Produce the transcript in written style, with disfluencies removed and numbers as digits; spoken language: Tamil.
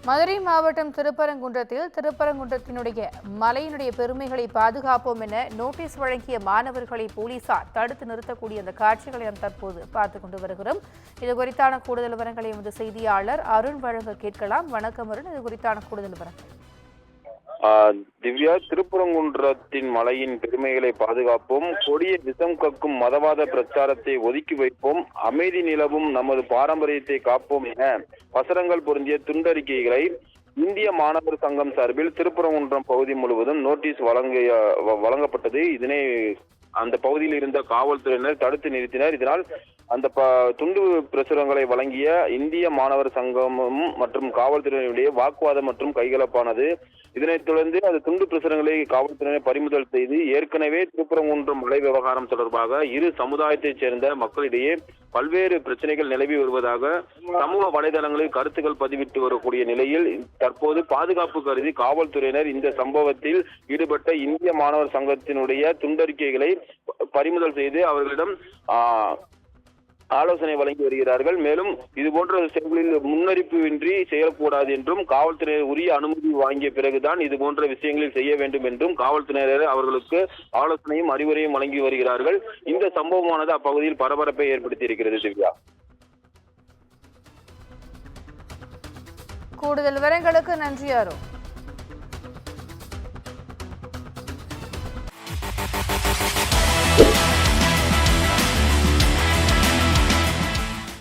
மதுரை மாவட்டம் திருப்பரங்குன்றத்தினுடைய மலையினுடைய பெருமைகளை பாதுகாப்போம் என நோட்டீஸ் வழங்கிய மாணவர்களை போலீசார் தடுத்து நிறுத்தக்கூடிய அந்த காட்சிகளை நாம் தற்போது பார்த்துக் கொண்டு வருகிறோம். இது குறித்தான கூடுதல் விவரங்களை எமது செய்தியாளர் அருண் வழங்க கேட்கலாம். வணக்கம் அருண், இது குறித்தான கூடுதல் விவரங்கள். திவ்யா, திருப்பரங்குன்றத்தின் மலையின் பெருமைகளை பாதுகாப்போம், கொடிய விஷம் கக்கும் மதவாத பிரச்சாரத்தை ஒதுக்கி வைப்போம், அமைதி நிலவும் நமது பாரம்பரியத்தை காப்போம் என வசனங்கள் பொருந்திய துண்டறிக்கைகளை இந்திய மாணவர் சங்கம் சார்பில் திருப்பரங்குன்றம் பகுதி முழுவதும் நோட்டீஸ் வழங்கப்பட்டது. இதனை அந்த பகுதியில் இருந்த காவல்துறையினர் தடுத்து நிறுத்தினர். இதனால் அந்த துண்டு பிரசுரங்களை வழங்கிய இந்திய மாணவர் சங்கமும் மற்றும் காவல்துறையினுடைய வாக்குவாதம் மற்றும் கைகலப்பானது. இதனைத் தொடர்ந்து அந்த துண்டு பிரசுரங்களை காவல்துறையினர் பறிமுதல் செய்து ஏற்கனவே திருப்பரங்குன்றம் மலை விவகாரம் தொடர்பாக இரு சமுதாயத்தைச் சேர்ந்த மக்களிடையே பல்வேறு பிரச்சனைகள் நிலவி வருவதாக சமூக வலைதளங்களில் கருத்துக்கள் பதிவிட்டு வரக்கூடிய நிலையில் தற்போது பாதுகாப்பு கருதி காவல்துறையினர் இந்த சம்பவத்தில் ஈடுபட்ட இந்திய மாணவர் சங்கத்தினுடைய துண்டறிக்கைகளை பறிமுதல் செய்து அவர்களிடம் ஆலோசனை வழங்கி வருகிறார்கள். மேலும் இதுபோன்ற செயல்களில் முன்னறிவின்றி செயல்படாது என்றும் காவல்துறையினர் உரிய அனுமதி வாங்கிய பிறகுதான் இதுபோன்ற விஷயங்களில் செய்ய வேண்டும் என்றும் காவல்துறையினர் அவர்களுக்கு ஆலோசனையும் அறிவுரையும் வழங்கி வருகிறார்கள். இந்த சம்பவமானது அப்பகுதியில் பரபரப்பை ஏற்படுத்தி இருக்கிறது. திவ்யா, கூடுதல் விவரங்களுக்கு நன்றி அருண்.